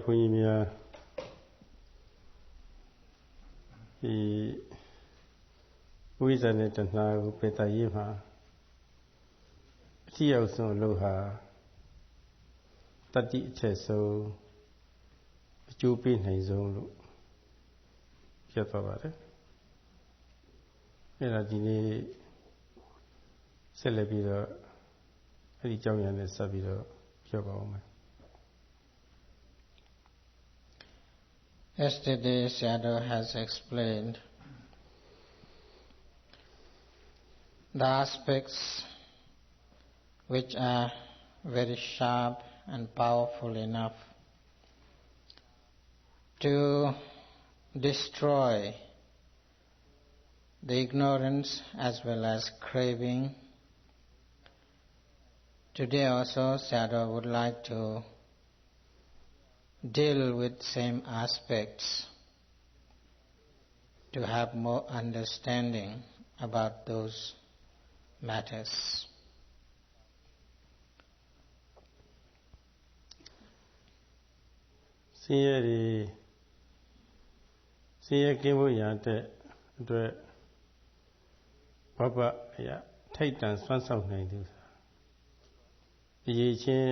ဘုန်းကြီးများဒီဝိဇ္ဇာနဲ့တဏှာကိုပယ်တတ်ရေးမှာအထီးရောက်ဆုံးအလုပ်ဟာတတ္တိအချက်ဆုံးအကျိုးပေးနိုင်ဆုံးလို့ပြောသွားပါတယ်အဲ့ဒါဒီနေ့ဆက်လက်ပြီးတော့အဲ့ဒီအကြောင်းအရာနဲ့ဆက်ပြီးတော့ပြောပါဦးမယ် Yesterday, Shadow has explained the aspects which are very sharp and powerful enough to destroy the ignorance as well as craving. Today also, Shadow would like to deal with same aspects to have more understanding about those matters. ဆင်းရဲကင်းဖို့ရတဲ့အတွက်ဘဘအရာထိုက်တန်စွမ်းဆောင်နိုင်သူအရေးချင်း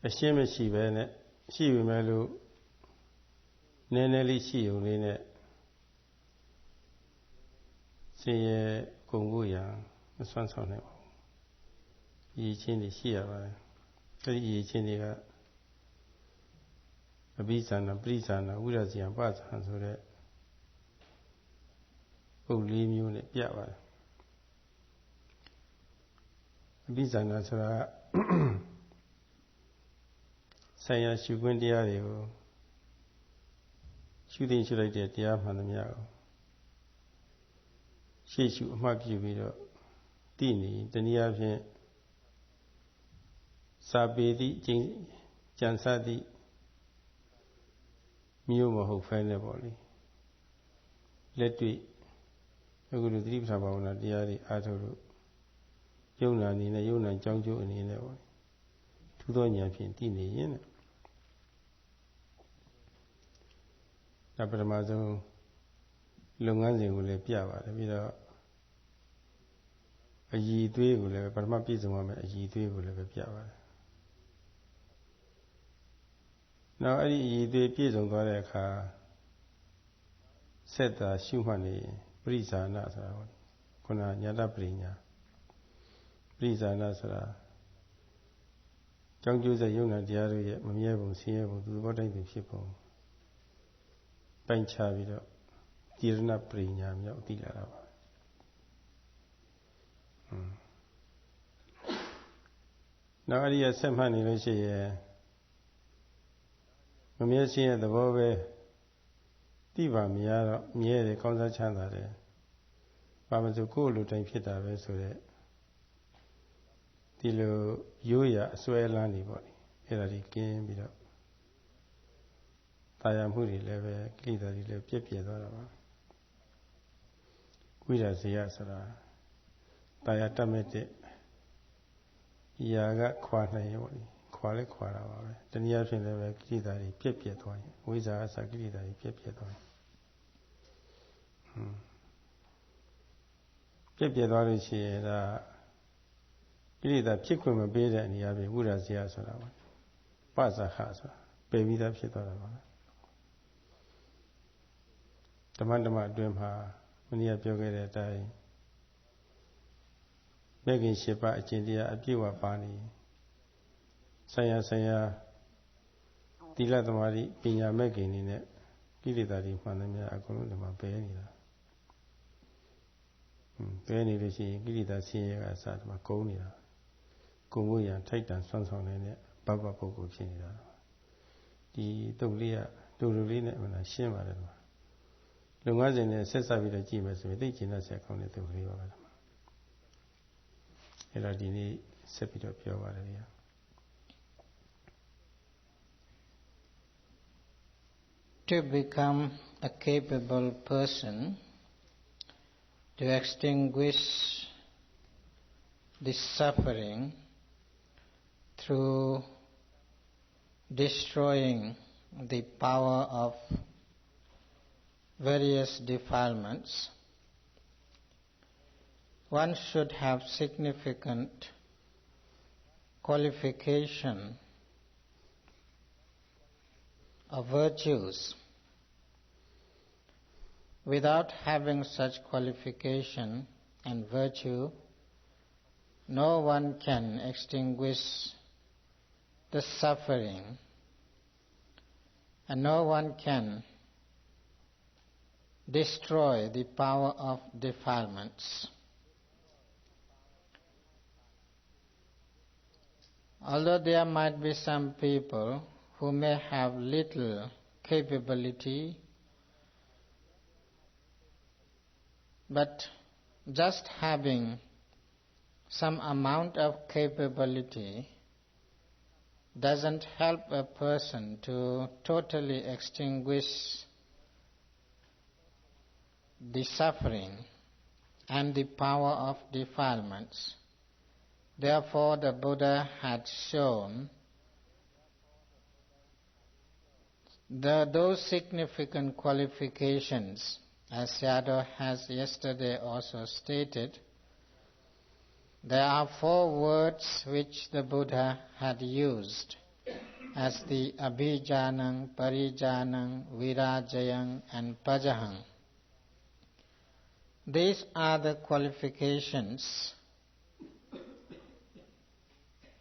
အရှင်းမရှိပဲနဲ့ရှိပြီမဲ့လို့နည်းနည်းလေးရှိုံလေးနဲ့ဆင်းရဲကုန်ဖို့ရမစွမ်းဆောင်နိုင်ပါဘူးအရေးချင်းတွေရှိရပါတယ်အဲဒီအရေးချင်းတွေကအဘိဇာနာပရိဇာနာဝိရဇယံပဇာဆိုတဲ့ပုတ်လေးမျိုးနဲ့ပြပါတယ်အဘိဇာနာဆိုတာဆိုင်ရာရှုခွင့်တရားတွေကိုရှုသိရှုလိုက်တဲ့တရားမှန်သမျှကိုရှေ့ရှုအမှတ်ပြုပြီးတော့သိနေတနည်းအားဖြင့်စာပေသည့်ကြံစသည့်မျိုးမဟုတ်ဖဲနဲ့ပေါ့လေလက်တွေ့အခုလိုသတိပဋ္ဌာန်ဘာဝနာတရားတွေအားထုတ်လို့ယုံနာအနေနဲ့ယုံနာကြောင်းကျိုးအနေနဲ့ပေါ့ထူးသောဉာဏ်ဖြင့်သိနေရင်ဒါပထမဆုံးလုပ်ငန်းစဉ်ကိုလည်းပြပါတယ်ပြီးတော့အည်အသွေးကိုလည်းပထမပြည့်စုံရမယ်အည်အသွေးကိုလည်းပဲပြပါတယ်နောက်အဲ့ဒီအည်အသွေးပြည့်စုံသွားတဲ့အခါဆက်တာရှုမှတ်နေပရိဇာနာဆိုတာပေါ့ခုနညာတပရိညာပရိဇာနာဆိုတာကြောင်းကျိုးဆက်ယုံနာတရားတို့ရဲ့မမြဲပုံဆင်းရဲပုံသူသဘောတိုင်းသူဖြစ်ပုံပိုင်းခြားပြီးတော့တိရဏပရိညာမြောက်သိလာတာပါနောက်အရိယဆက်မှတ်နေလို့ရှိရင်မမြဲခြင်းရဲ့သဘောပဲသိပါမရတော့မြဲတယ်ကောင်းစားချမ်းသာတယ်ဘာမှဆိုကိုယ်လိုတိုင်းဖြစ်တာပဲဆိုတဲ့ဒီလိုရိုးရာအစွဲလန်းနေပေါ့လေအဲ့ဒါကြီးကင်းပြီးတော့တာယာမှုတွေလည်းပဲကိလေသာတွေလည်းပြည့်ပြည့်သွားတာပါဝိရဇေယဆိုတာတာယာတတ်မဲ့တဲ့ຢာကခွာနိုင်ရောလေခွာလဲခွာတာပါပဲတနည်းအားဖြင့်လည်းပဲကိလေသာတွေပြည့်ပြည့်သွားရင်ဝိဇ္ဇာအစကိလေသာတွေပြည့်ပြည့်သွားရင်ပြည့်ပြည့်သွားလို့ရှိရင်ဒါကိလေသာဖြစ်ခွင့်မပေးတဲ့အနေအချင်းဝိရဇေယဆိုတာပါပဇာဟဆိုတာပယ်ပြီးသားဖြစ်သွားတာပါဓမ္မအတွင်းမှာမနေ့ကပြောခဲ့တဲ့အတိုင်းမဲ့ခင်၈ပါးအကျင့်တရားအပြည့်အဝပါနေဆိုင်ရာသီလသမာဓိပညာမဲ့ခင်နေနဲ့ကိလေသာတွေမှန်သမျှအကုန်လုံးဒီမှာပယ်နေတာပယ်နေလို့ရှိရင်ကိလေသာဆင်းရဲကအစဒီမှာကုန်နေတာကုန်ဖို့ရထိုက်တန်ဆွမ်းဆောင်နေတဲ့ဘဘပုဂ္ဂိုလ်ဖြစ်နေတာဒီတုတ်လေးကတူတူလေးနဲ့အမှန်ရှင်းပါတယ်ဒီမှာလုံငန်းစဉ်နဲ့ဆက်ဆက်ပြီးတော့ကြည့်မယ်ဆိုရင်သိကျင်တဲ့ဆက်ကောင်းတဲ့တုတ်လေးပါပဲအဲ့ဒါဒီနေ့ဆက်ပြီးတော့ပြောပါတယ်ဗျာTo become a capable person to extinguish this suffering through destroying the power of various defilements, one should have significant qualification of virtues. Without having such qualification and virtue, no one can extinguish the suffering, and no one can destroy the power of defilements. Although there might be some people who may have little capability, but just having some amount of capability doesn't help a person to totally extinguish the suffering and the power of defilements. Therefore, the Buddha had shown those significant qualifications, as Sayadaw has yesterday also stated. There are 4 words which the Buddha had used as the Abhijanang, Parijanang, Virajayang and Pajahang. These are the qualifications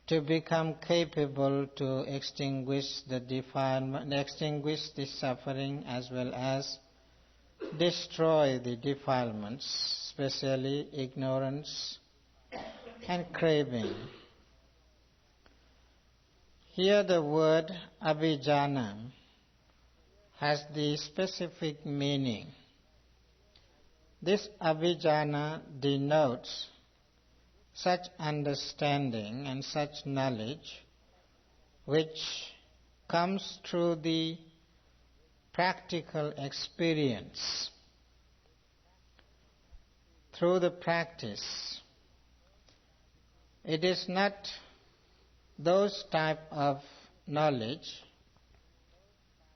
to become capable to extinguish the defilement, extinguish the suffering as well as destroy the defilements, especially ignorance and craving. Here the word abhijana has the specific meaning. This abhijana denotes such understanding and such knowledge which comes through the practical experience, through the practice. It is not those type of knowledge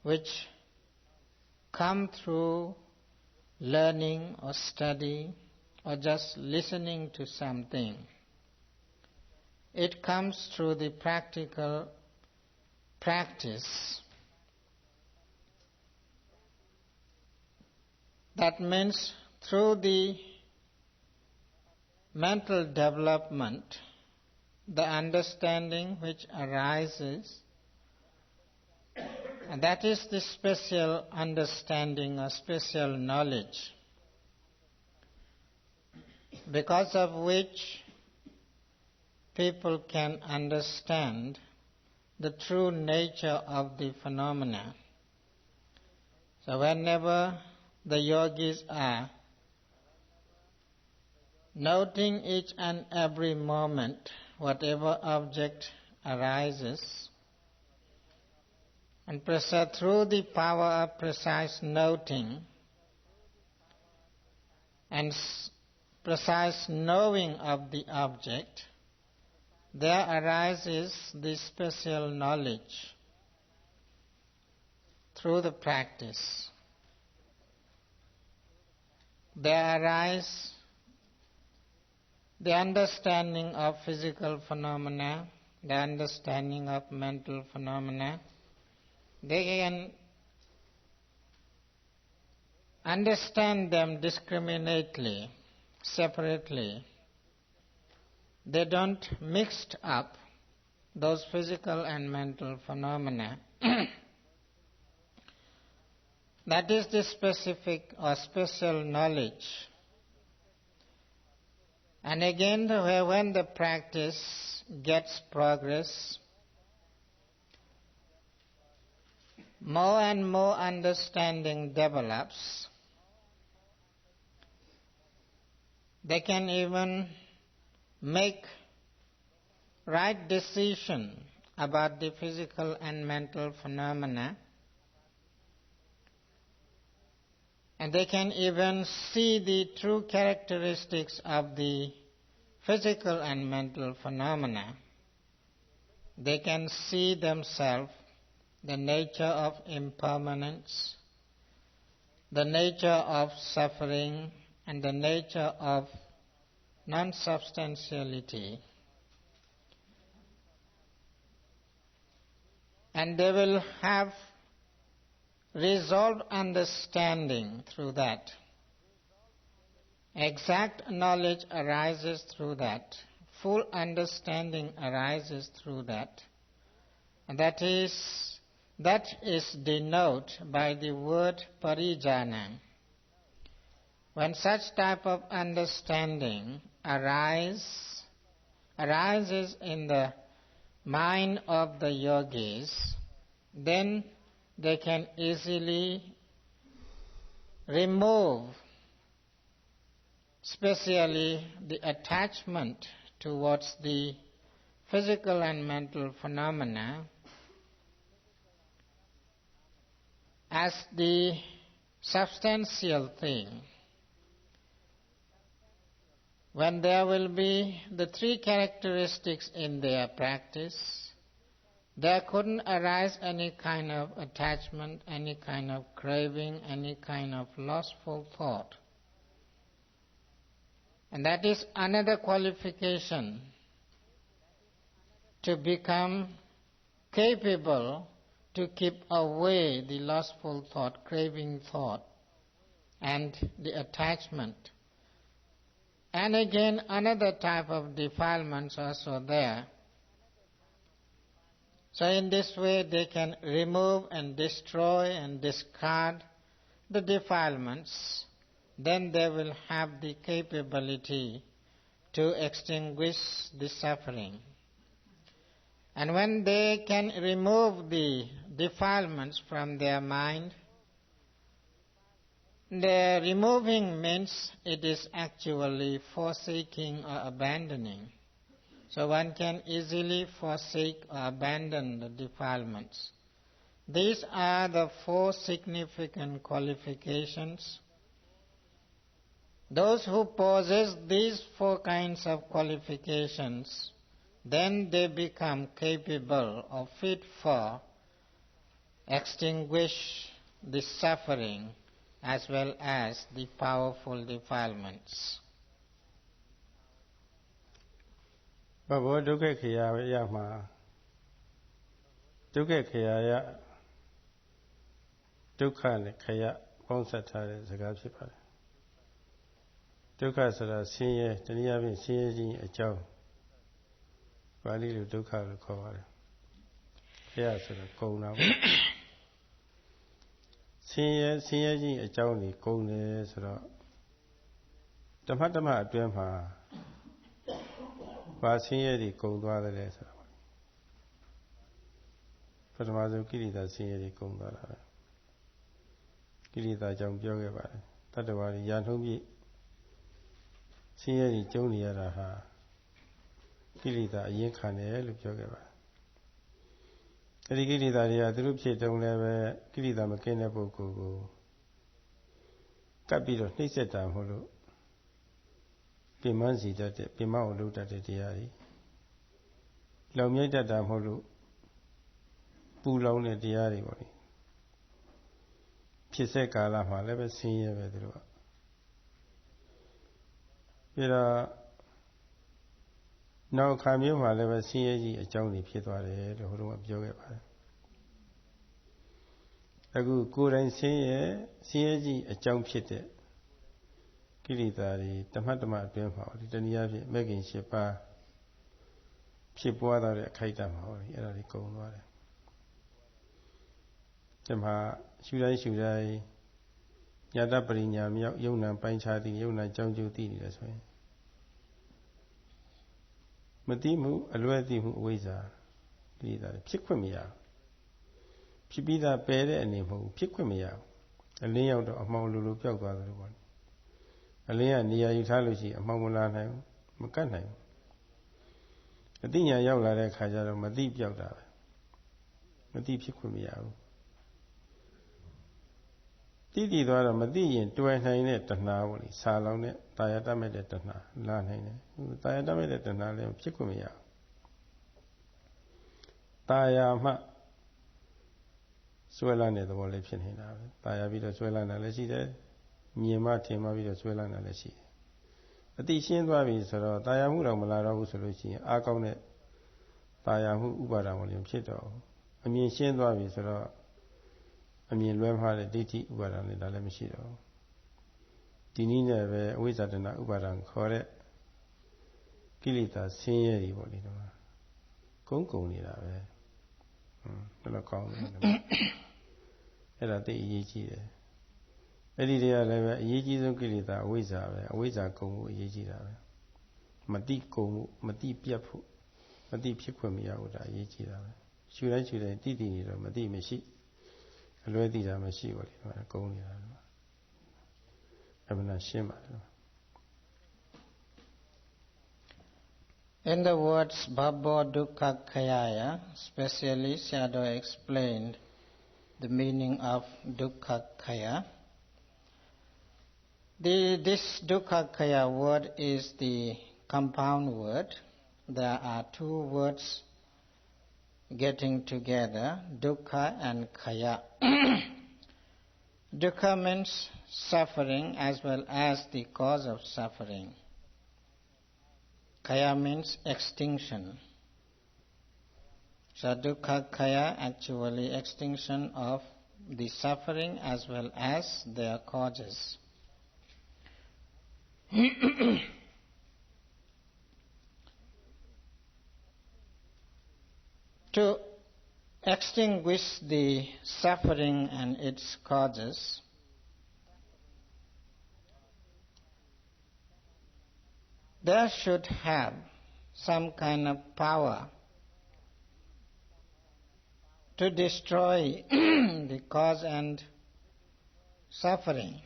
which come through learning or study or just listening to something. It comes through the practical practice. That means through the mental development, the understanding which arises, and that is the special understanding or special knowledge, because of which people can understand the true nature of the phenomena. So whenever the yogis are noting each and every moment, whatever object arises, and through the power of precise noting and precise knowing of the object, there arises the special knowledge through the practice. There arise the understanding of physical phenomena, the understanding of mental phenomena. They can understand them discriminately, separately. They don't mix up those physical and mental phenomena. That is the specific or special knowledge. And again, when the practice gets progress, more and more understanding develops. They can even make right decision about the physical and mental phenomena. And they can even see the true characteristics of the physical and mental phenomena. They can see themselves the nature of impermanence, the nature of suffering, and the nature of non-substantiality. And they will have resolved understanding through that. Exact knowledge arises through that. Full understanding arises through that. And that is denoted by the word parijana. When such type of understanding arises in the mind of the yogis, then they can easily remove, especially the attachment towards the physical and mental phenomena as the substantial thing. When there will be the three characteristics in their practice, there couldn't arise any kind of attachment, any kind of craving, any kind of lustful thought. And that is another qualification to become capable to keep away the lustful thought, craving thought, and the attachment. And again, another type of defilements also there. So in this way they can remove and destroy and discard the defilements. Then they will have the capability to extinguish the suffering. And when they can remove the defilements from their mind, the removing means it is actually forsaking or abandoning. So one can easily forsake or abandon the defilements. These are the four significant qualifications. Those who possess these four kinds of qualifications, then they become capable or fit for extinguish the suffering as well as the powerful defilements. ဘဘောဒုက္ခခေယရမှာဒုက္ခခေယရဒုက္ခနဲ့ခယပေါင်းစပ်ထားတဲ့စကားဖြစ်ပါတယ်ဒုက္ခဆိုတာဆင်းရဲတနည်းအားဖြင့်ဆင်းရဲခြင်းအကြောင်းပါဠိလိုဒုက္ခလို့ခေါ်ပါတယ်ခယဆိုတာကုန်တာပေါ့ဆင်းရဲခြင်းအကြောင်းนี่ကုန်တယ်ဆိုတော့ဓမ္မအတွင်းမှာဘာဆင်းရဲတွေကုန်သွားတယ်လဲဆိုတာပထမဆုံးကိလေသာဆင်းရဲတွေကုန်သွားတာပဲကိလေသာကြောင့်ပြောခဲ့ပါတယ်တတ္တဝါတွေရာနှုံးပြည့်ဆင်းရဲတွေကျုံနေရတာဟာကိလေသာအရင်ခံတယ်လို့ပြောခဲ့ပါတယ်အဲဒီကိလေသာတွေကသူတို့ဖြစ်တုံးလည်းပဲကိလေသာမကင်းတဲ့ပုဂ္ဂိုလ်ကိုကပ်ပြီးတော့နှိမ့်ဆက်တာမဟုတ်လို့ပင်မစီတတ်တဲ့ပင်မအောင်လုပ်တတ်တဲ့တရားတွေလောင်မြိုက်တတ်တာမဟုတ်လို့ပူလောင်တဲ့တရားတွေပေါ့လေဖြစ်စေကာလမှာလည်းပဲဆင်းရဲပဲသူတို့ကပြီးတော့နောက်ခါမျိုးမှာလည်းပဲဆင်းရဲကြီးအကြောင်းတွေဖြစ်သွားတယ်လို့ဟိုတုန်းကပြောခဲ့ပါတယ်အခုကိုယ်တိုင်ဆင်းရဲကြီးအကြောင်းဖြစ်တဲ့ကိလေသာတွေတမတ်အတွင်းမှာဒီတနည်းအားဖြင့်မဲ့ခင်၈ပါးဖြစ်ပွားတဲ့အခိုက်အတန့်မှာဟောဒီအဲ့ဒါတွေကုန်သွားတယ်ဒီမှာရှုတိုင်းညာတပရိညာမြောက်ယုံနာပိုင်းခြားသိယုံနာကြောင်းကျိုးသိနေတယ်ဆိုရင်မသိမှုအလွဲသိမှုအဝိဇ္ဇာကိလေသာဖြစ်ခွင့်မရဖြစ်ပြီးသားပယ်တဲ့အနေမဟုတ်ဖြစ်ခွင့်မရအလင်းရောက်တော့အမှောင်လိုပျောက်သွားတယ်လို့ပေါ့အလင်းကနေရာယူထားလို့ရှိရင်အမှောင်မလာနိုင်ဘူးမကတ်နိုင်ဘူးအသိဉာဏ်ရောက်လာတဲ့အခါကျတော့မသိပျောက်တာပဲမသိဖြစ်ခွင့်မရဘူးတိသွားတော့မသိရင်တွယ်နိုင်တဲ့တဏှာပေါ့လေဆာလောင်တဲ့တာယာတတ်မဲ့တဲ့တဏှာလာနိုင်တယ်တာယာတတ်မဲ့တဲ့တဏှာလည်းဖြစ်ခွင့်မရဘူးတာယာမှ ဆွဲလန်းတဲ့သဘောလေးဖြစ်နေတာပဲ။ตายပြီးတော့ဆွဲလန်းတာလည်းရှိတယ်။မြင်မှထင်မှပြီးတော့ဆွဲလန်းတာလည်းရှိတယ်။အတိရှင်းသွားပြီဆိုတော့ตายမှုတော့မလာတော့ဘူးဆိုလို့ရှိရင်အားကောင်းတဲ့ตายမှုဥပါဒံဝင်လည်းဖြစ်တော့အမြင်ရှင်းသွားပြီဆိုတော့အမြင်လွဲမှားတဲ့ဒိဋ္ဌိဥပါဒံလည်းဒါလည်းမရှိတော့ဒီနည်းနဲ့ပဲအဝိဇ္ဇာတဏဥပါဒံခေါ်တဲ့ကိလေသာဆင်းရဲတွေပေါ့လေတော့ကုန်နေတာပဲဘယ်လိုကောင်းလဲအဲ့ဒါသိအရေးကြီးတယ်အဲ့ဒီတွေကလည်းပဲအရေးကြီးဆုံးကိလေသာအဝိဇ္ဇာပဲအဝိဇ္ဇာကုန်မှုအရေးကြီးတာပဲမတိကုန်မှုမတိပြတ်ဖို့မတိဖြစ်ခွင့်မရဘူးဒါအရေးကြီးတာပဲရှုတိုင်းတိတိနေတော့မတိမရှိအလွဲသိတာမရှိပါလေတော့ကုန်နေတာအမှန်ရှင်းပါတယ် In the words Bhabbo Dukkha Khayaya, specially Sayadaw explained the meaning of Dukkha Khaya. This Dukkha Khaya word is the compound word. There are two words getting together, Dukkha and Khaya. Dukkha means suffering as well as the cause of suffering. Khaya means extinction. So dukkha khaya actually extinction of the suffering as well as their causes. To extinguish the suffering and its causes, there should have some kind of power to destroy the cause and suffering.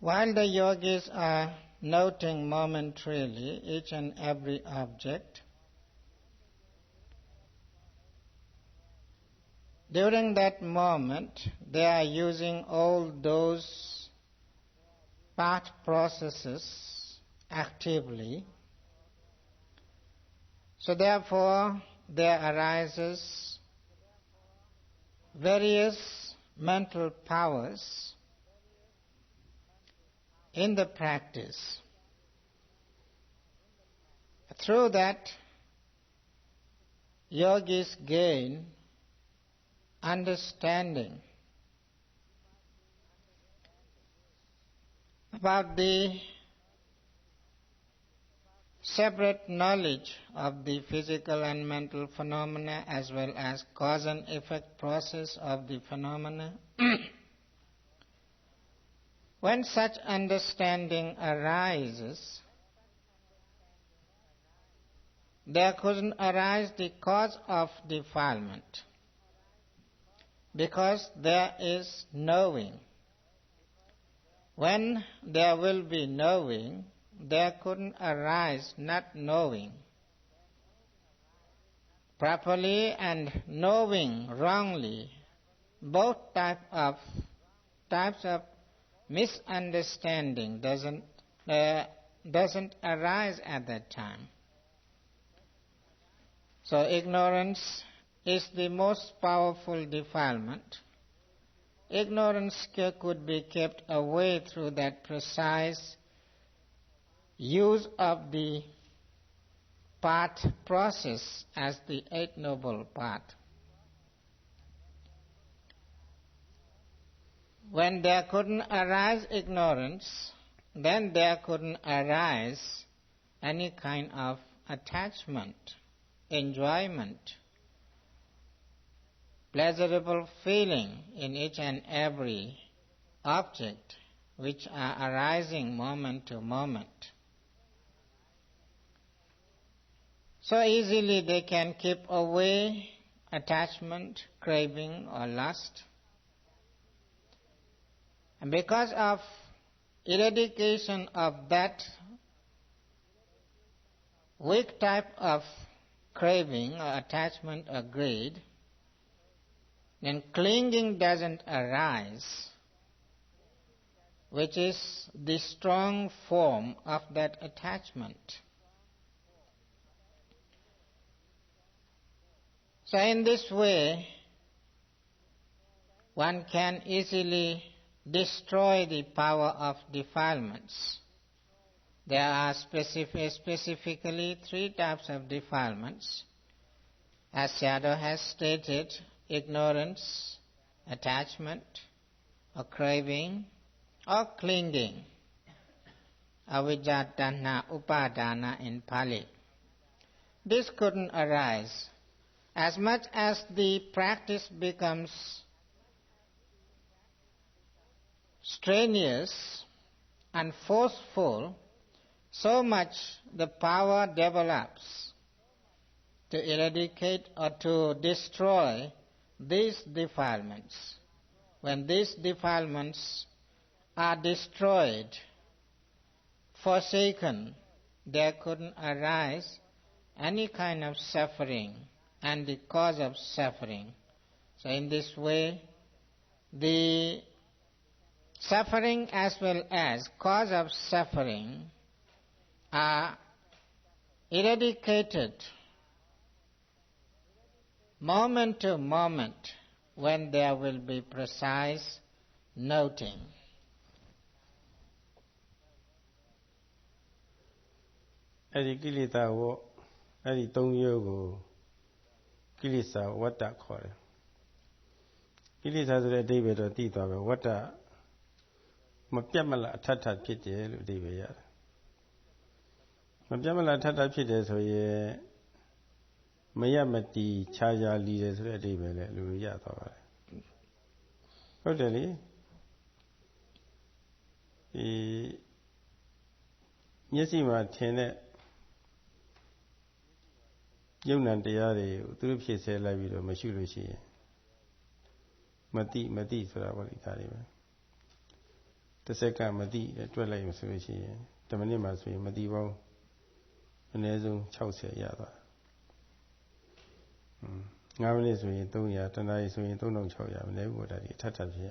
While the yogis are noting momentarily each and every object, during that moment they are using all those part processes actively. So therefore there arises various mental powers in the practice. Through that yogis gain understanding about the separate knowledge of the physical and mental phenomena as well as cause and effect process of the phenomena. When such understanding arises, there couldn't arise the cause of defilement because there is knowing. When there will be knowing, there couldn't arise not knowing. Properly and knowing wrongly, both types of misunderstanding doesn't arise at that time. So ignorance is the most powerful defilement. Ignorance could be kept away through that precise use of the path process as the Eight Noble Path. When there couldn't arise ignorance, then there couldn't arise any kind of attachment, enjoyment, pleasurable feeling in each and every object which are arising moment to moment. So easily they can keep away attachment, craving or lust. And because of eradication of that weak type of craving or attachment or greed, then clinging doesn't arise, which is the strong form of that attachment. So in this way, one can easily destroy the power of defilements. There are specifically 3 types of defilements. As Sayadaw has stated, ignorance, attachment, or craving, or clinging. Avijja, tanha, upadana in Pali. This couldn't arise. As much as the practice becomes strenuous and forceful, so much the power develops to eradicate or to destroy these defilements. When these defilements are destroyed, forsaken, there couldn't arise any kind of suffering and the cause of suffering. So in this way, the suffering as well as cause of suffering are eradicated moment to moment when there will be precise noting. Adi kilita wo, adi 3 မျိုးကို ကိလေသာဝတ္တခေါ်တယ်ကိလေသာဆိုတဲ့အဓိပ္ပာယ်တော့သိသွားပဲဝတ္တမပြတ်မလားအထထဖြစ်တယ်လို့အဓိပ္ပာယ်ရတယ်မပြတ်မလားအထထဖြစ်တယ်ဆိုရင်မရမတီခြားခြားလီတယ်ဆိုတဲ့အဓိပ္ပာယ်လည်းလူရသွားပါတယ်ဟုတ်တယ်လေဒီမျက်စိမှာထင်တဲ့ယုံ nant တရားတွေကိုသူတို့ဖြစ်ဆဲလိုက်ပြီးတော့မရှိလို့ရှိရင်မတိဆိုတာပေါ့လေဒါတွေပဲတစ်စက္ကန့်မတိတွက်လိုက်မှဆိုလို့ရှိရင်10မိနစ်မှဆိုရင်မတိပေါင်းအနည်းဆုံး60ရသွား9မိနစ်ဆိုရင်300တနာရီဆိုရင်3600မနည်းဘူးဒါဒီအထထဖြစ်ရ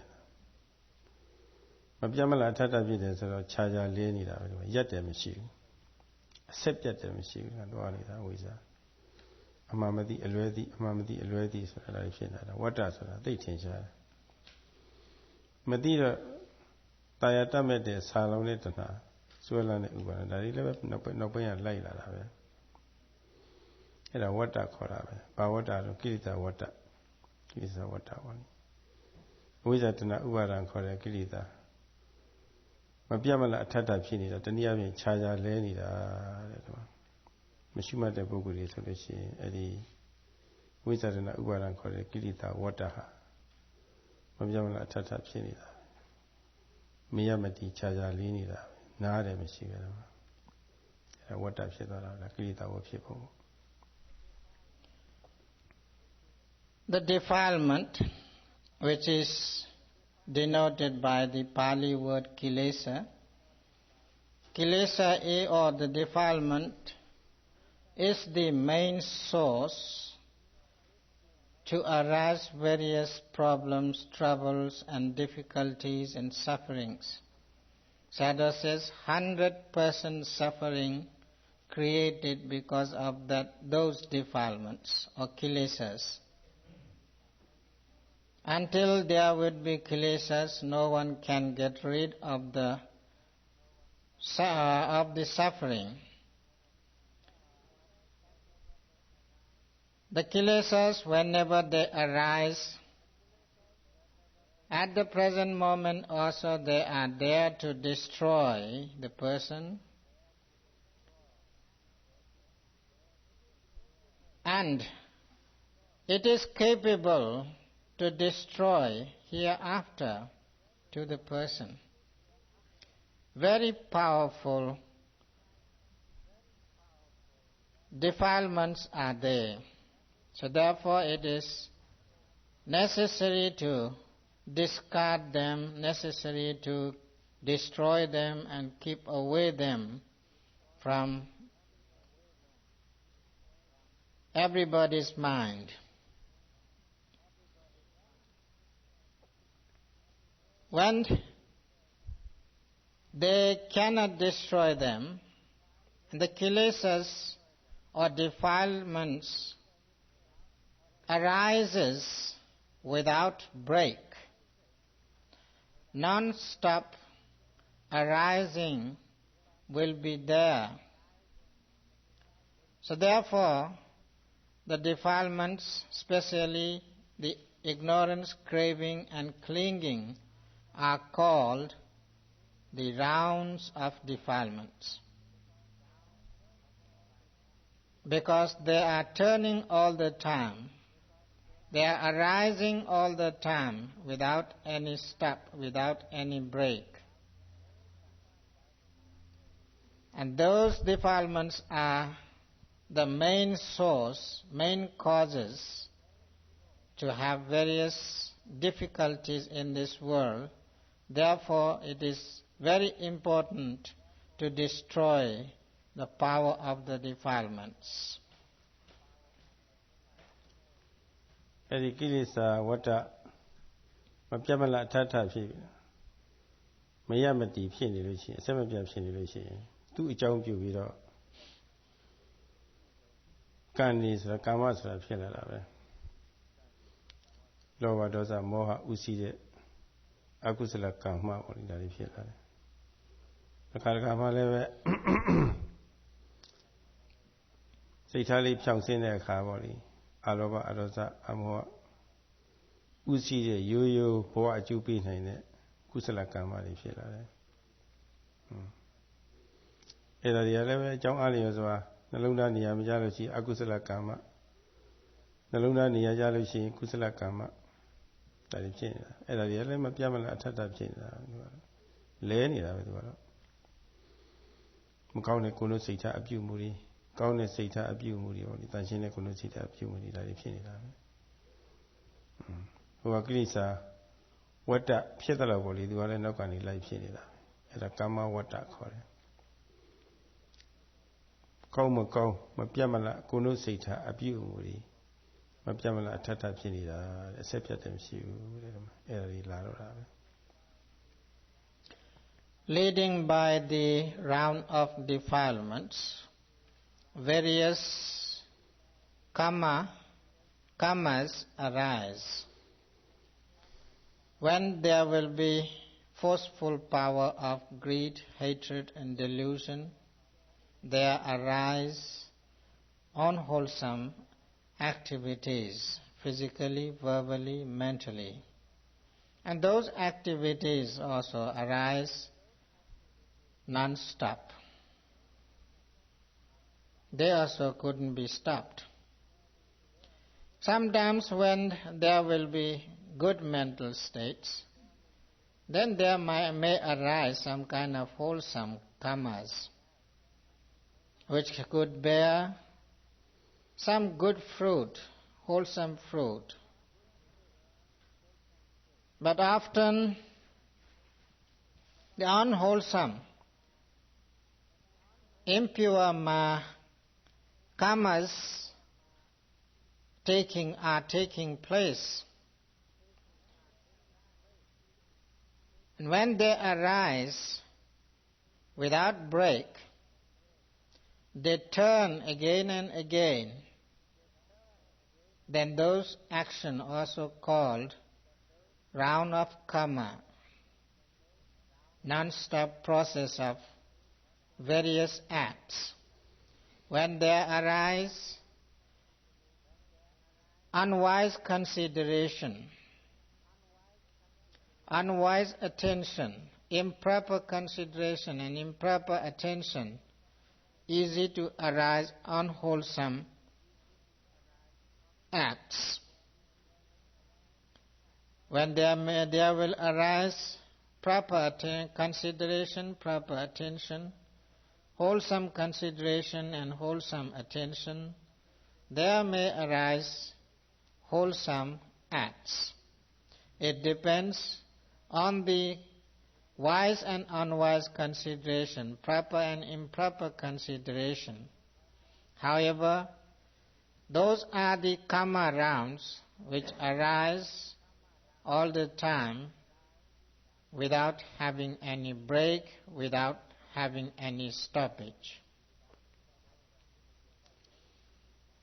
မပြတ်မလားအထထဖြစ်တယ်ဆိုတော့ခြားခြားလဲနေတာပဲရက်တယ်မရှိဘူးအဆက်ပြတ်တယ်မရှိဘူးတော့နေတာဝိဇ္ဇာအမှန်မသိအလွဲသိအမှန်မသိအလွဲသိဆိုတာလည်းဖြစ်နေတာဝတ္တဆိုတာသိထင်ရှားတယ်မသိတော့တာယာတတ်မဲ့တဲ့ဆာလုံးနဲ့တဏှာစွဲလန်းတဲ့ဥပါဒဒါတွေလည်းပဲနောက်ပိုင်းကလိုက်လာတာပဲအဲ့ဒါဝတ္တခေါ်တာပဲဘာဝတ္တလို့ကိလေသာဝတ္တကိလေသာဝတ္တပါလိဝိဇ္ဇာတဏှာဥပါဒံခေါ်တဲ့ကိလေသာမပြတ်မလားအထထဖြစ်နေတာတနည်းအားဖြင့်ခြားခြားလဲနေတာတဲ့ကွာမရှိမှတဲ့ပုဂ္ဂိုလ်တွေဆိုလို့ရှိရင်အဲ့ဒီဝိဇ္ဇာတဏှာဥပါဒံခေါ်တဲ့ကိလေသာဝတ္တဟာမပြတ်မလားအထထဖြစ်နေတာမရမတိခြားခြားလေးနေတာနားတယ်မရှိပဲတော့အဲ့ဝတ္တဖြစ်သွားတာလားကိလေသာဝဖြစ်ဖို့ The defilement which is denoted by the Pali word kilesa or the defilement is the main source to arise various problems, troubles and difficulties and sufferings. Sayadaw says 100% suffering created because of those defilements or kilesas. Until there would be kilesas, no one can get rid of the suffering. The kilesas, whenever they arise, at the present moment also they are there to destroy the person and it is capable to destroy hereafter to the person. Very powerful defilements are there. So therefore it is necessary to discard them, necessary to destroy them and keep away them from everybody's mind. When they cannot destroy them, the kilesas or defilements arises without break. non-stop arising will be there. So therefore, the defilements, especially the ignorance, craving and clinging, are called the rounds of defilements, because they are turning all the time. They are arising all the time without any stop, without any break. And those defilements are the main source, main causes to have various difficulties in this world. Therefore, it is very important to destroy the power of the defilements. အဲဒီကိလေသာဝတ္တမပြတ်မလတ်အထထဖြစ်မရမတည်ဖြစ်နေလို့ရှိရင်အဆက်မပြတ်ဖြစ်နေလို့ရှိရင်သူ့အကြောင်းပြုပြီးတော့ကံနေဆိုတာကာမဆိုတာဖြစ်လာတာပဲလောဘဒေါသမောဟဥရှိတဲ့အကုသလကံမှပေါ့လေဒါတွေဖြစ်လာတယ်အခါတခါမှလည်းပဲစိတ်ထားလေးဖြောင့်ဆင်းတဲ့အခါပေါ့လေအလောဘအဒေါသအမောဟဥရှိတဲ့ရိုးရိုးဘဝအကျိုးပေးနိုင်တဲ့ကုသလကံမှတွေဖြစ်လာတယ်အဲ့ဒါတွေကလည်းပဲအကြောင်းအားလျော်စွာနှလုံးသားနေရာမကြလို့ရှိရင်အကုသလကံမှနှလုံးသားနေရာကြလို့ရှိရင်ကုသလကံမှဒါတွေဖြစ်နေတာအဲ့ဒါတွေကလည်းမပြတ်မလတ်အထက်ထဖြစ်နေတာလဲနေတာပဲသူကတော့မကောင်းတဲ့ကိုယ်လုံးစိတ်ထားအပြုမှုတွေကောင်းတဲ့စိတ်ထားအပြုမှုတွေပေါ့ဒီတန်ရှင်းတဲ့ကိုယ်လုံးစိတ်ထားအပြုမှုတွေဒါတွေဖြစ်နေတာပဲဟိုကကိလေသာဝတ္တဖြစ်တယ်လို့ပေါ့လေသူကလည်းနောက်ကနေလိုက်ဖြစ်နေတာပဲအဲ့ဒါကာမဝတ္တခေါ်တယ်ကောင်းမကောင်းမပြတ်မလတ်ကိုယ်လုံးစိတ်ထားအပြုမှုတွေမပြတ်မလတ်အထက်ထဖြစ်နေတာအဆက်ပြတ်တယ်မရှိဘူးတဲ့အဲ့ဒါတွေလာတော့တာပဲ Leading by the round of defilements, various karmas arise. When there will be forceful power of greed, hatred and delusion, there arise unwholesome activities, physically, verbally, mentally. And those activities also arise non-stop. They also couldn't be stopped. Sometimes when there will be good mental states, then there may arise some kind of wholesome karmas, which could bear some good fruit, wholesome fruit. But often the unwholesome, impure karmas are taking place. And when they arise without break, they turn again and again. Then those actions also called round of karma, non-stop process of various acts. When there arise unwise consideration, unwise attention, improper consideration and improper attention, easy to arise unwholesome acts. When there will arise proper consideration, proper attention, wholesome consideration and wholesome attention, there may arise wholesome acts. It depends on the wise and unwise consideration, proper and improper consideration. However, those are the karma rounds which arise all the time without having any break, without having any stoppage.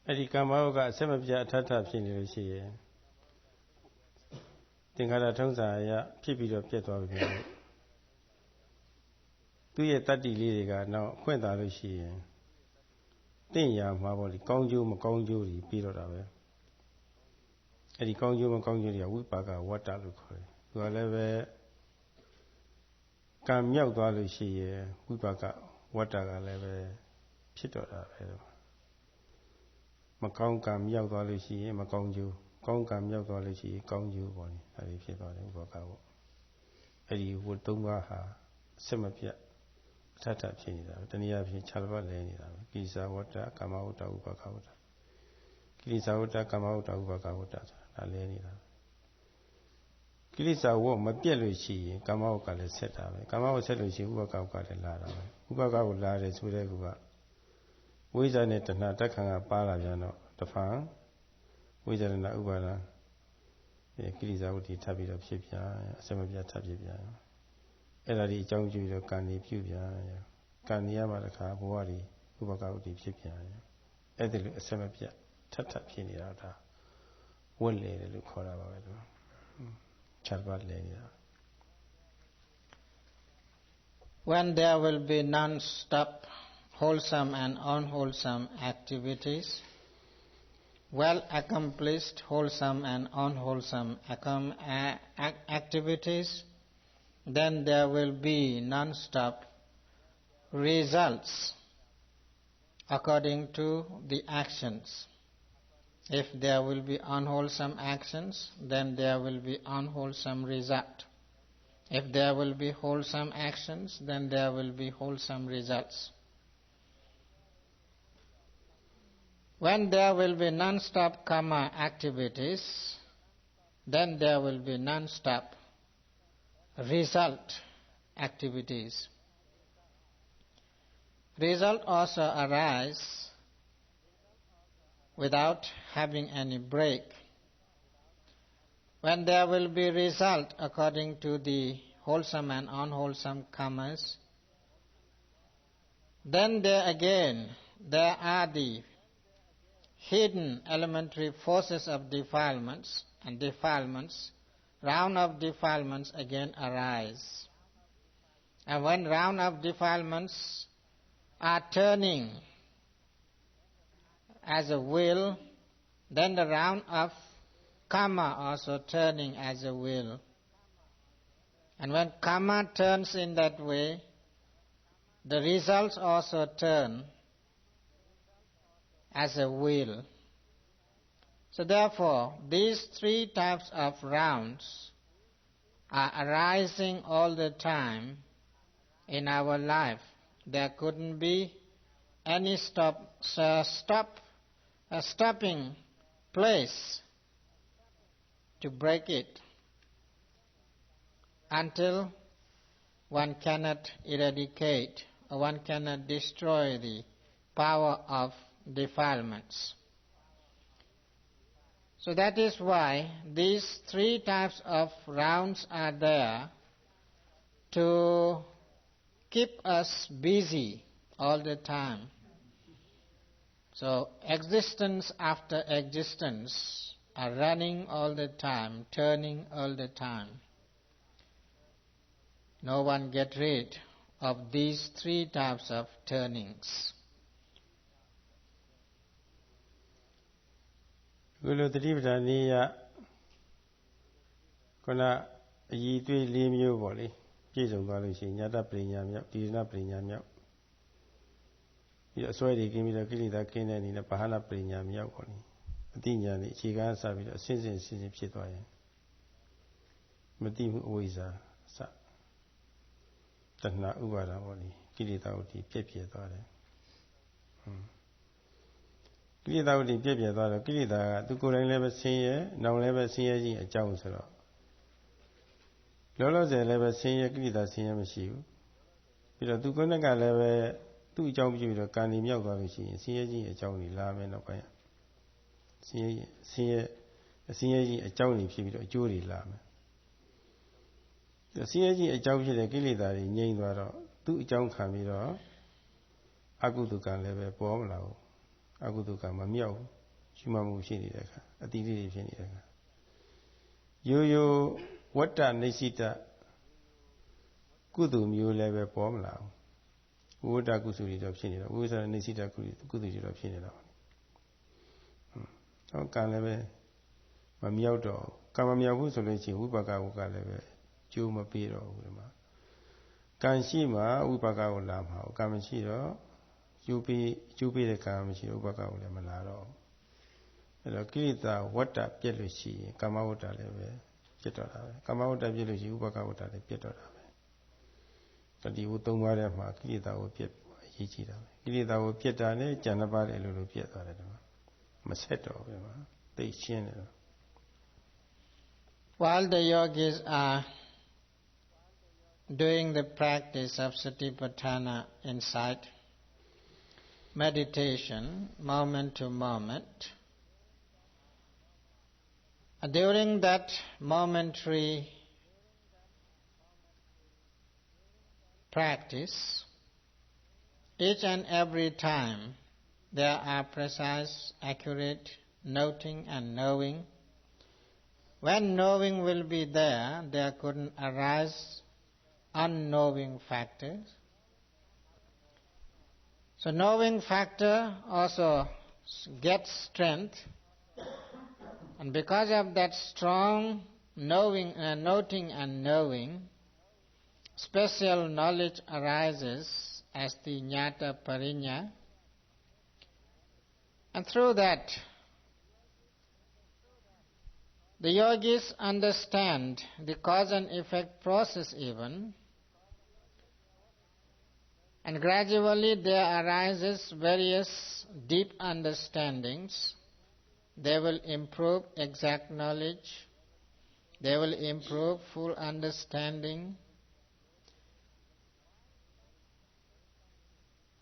အဲ့ဒီကာမဝကအဆက်မပြတ်အထထဖြစ်နေလို့ရှိရင် သင်္ခါရထုံးစံအရဖြစ်ပြီးတော့ပြတ်သွားပြီလို့သူ့ရဲ့တတ္တိလေးတွေကနောက်အခွင့်သာလို့ရှိရင်တင့်ရမှာပေါ့လေကောင်းကျိုးမကောင်းကျိုးတွေပြီးတော့တာပဲအဲ့ဒီကောင်းကျိုးမကောင်းကျိုးတွေကဝိပါကဝတ္တလို့ခေါ်တယ်သူကလည်းပဲကံမြောက်သွားလို့ရှိရင်ဝိပါကဝတ္တကလည်းပဲဖြစ်တော့တာပဲမကောင်းကံမြောက်သွားလို့ရှိရင်မကောင်းကျိုးကောင်းကံမြောက်သွားလို့ရှိရင်ကောင်းကျိုးပေါ့လေဒါတွေဖြစ်သွားတယ်ဥပကပေါ့အဲ့ဒီဝတ်သုံးပါးဟာအဆက်မပြတ်ထထဖြစ်နေတာပဲတနည်းအားဖြင့်ခြားပတ်လဲနေတာပဲကိစ္စဝတ္တကာမဝတ္တဥပကဝတ္တကိလေသာဝတ္တကာမဝတ္တဥပကဝတ္တဆိုတာဒါလဲနေတာကိလေသာဝတ်မပြတ်လို့ရှိရင်ကာမဝတ္တကလည်းဆက်တာပဲကာမဝတ္တဆက်လို့ရှိရင်ဥပကဝတ္တကလည်းလာတာပဲဥပကကိုလာတယ်ဆိုတဲ့ကူကဝိဇ္ဇာနဲ့တဏှာတက်ခံကပါလာပြန်တော့တဖန်ဝိဇ္ဇာနဲ့ဥပါဒံကိလေသာဝတ္တိထပ်ပြီးတော့ဖြစ်ပြန်အစမပြတ်ထပ်ဖြစ်ပြန်အဲ့ဒါဒီအကြောင်းပြုတော့ကံနေပြုပြန်ကံနေရမှာတခါဘဝဒီဥပကဝတ္တိဖြစ်ပြန်အဲ့ဒီလိုအစမပြတ်ထပ်ဖြစ်နေတာဒါဝတ်လေတယ်လို့ခေါ်တာပါပဲသူခြားပတ်လဲနေတာ When there will be non-stop wholesome and unwholesome activities, well accomplished wholesome and unwholesome activities, then there will be non-stop results according to the actions. If there will be unwholesome actions, then there will be unwholesome result. If there will be wholesome actions, then there will be wholesome results. When there will be non-stop karma activities, then there will be non-stop result activities. Result also arise without having any break. When there will be result according to the wholesome and unwholesome karmas, then there again there are the hidden elementary forces of defilements, and defilements, round of defilements again arise. And when round of defilements are turning as a wheel, then the round of karma also turning as a wheel. And when karma turns in that way, the results also turn as a wheel. So therefore, these three types of rounds are arising all the time in our life. There couldn't be any stopping place to break it until one cannot eradicate or one cannot destroy the power of defilements. So that is why these three types of rounds are there to keep us busy all the time. So existence after existence are running all the time, turning all the time. No one get rid of these three types of turnings. ဘုလိုတတိပဌာန်ကြီးကခုနအည်သွေး၄မျိုးပေါ့လေပြည့်စုံသွားလို့ရှိရင်ညာတပရိညာမြောက်ဒီရဏပရိညာမြောက်ပြီးတော့အစွဲတွေကင်းပြီးတော့ကိလေသာကင်းတဲ့အနေနဲ့ဘာဟနာပရိညာမြောက်ပေါ့လေအတိညာနဲ့အခြေခံစပြီးတော့အစဉ်စဉ်ဖြစ်သွားရင်မတိမှုအဝိဇ္ဇာစတဏှာဥပါဒပေါ့လေကိလေသာဝတ္တိပြည့်သွားတယ်ကိလေသာဝတ္တိပြည့်သွားတော့ကိလေသာကသူကိုယ်တိုင်လည်းပဲဆင်းရဲနောင်လည်းပဲဆင်းရဲခြင်းအကြောင်းဆိုတော့လောလောဆယ်လည်းပဲဆင်းရဲကိလေသာဆင်းရဲမရှိဘူးပြီးတော့သူကိုယ်နဲ့ကလည်းပဲသူ့အကြောင်းပြုပြီးတော့ကံဒီမြောက်သွားလို့ရှိရင်ဆင်းရဲခြင်းအကြောင်းကြီးလာမယ်နောက်ပိုင်းဆင်းရဲခြင်းအကြောင်းကြီးဖြစ်ပြီးတော့အကျိုးတွေလာမယ်ဆင်းရဲခြင်းအကြောင်းဖြစ်တဲ့ကိလေသာတွေငြိမ်းသွားတော့သူ့အကြောင်းခံပြီးတော့အကုသိုလ်ကံလည်းပဲပေါ်မလာဘူးအကုသိုလ်ကံမမြောက်ဘူးရှိမှမှုရှိနေတဲ့အခါအတိလေးတွေဖြစ်နေတဲ့အခါ Yo Watta Nisita Kudu Mule Pomla. Water Kusuri of Shinida, Usa Nisita Kudu of Shinida. Oh, Kalebe, Mamioto, Kamamia Solution, Upaka Ukalebe, Juma Piro, Kanshima, Upaka Lama, Kamashiro, Jupi the Kamashi, Upaka Lemanaro. Kirita, Water Pielushi, Kamauta Leve, Pietola, Kamauta Pielushi, Upaka the Pietola. But you don't worry about Kirita or Piet, Yichida. Kirita or Pietane, Janaba, Elu Pieta. Maseto, they change. While the yogis are doing the practice of Satipatthana insight, meditation, moment to moment, during that momentary practice, each and every time there are precise, accurate noting and knowing. When knowing will be there, there couldn't arise unknowing factors. So knowing factor also gets strength, and because of that strong knowing, noting and knowing, special knowledge arises as the Jnata Parinya, and through that the yogis understand the cause and effect process even, and gradually there arises various deep understandings. They will improve exact knowledge, they will improve full understanding.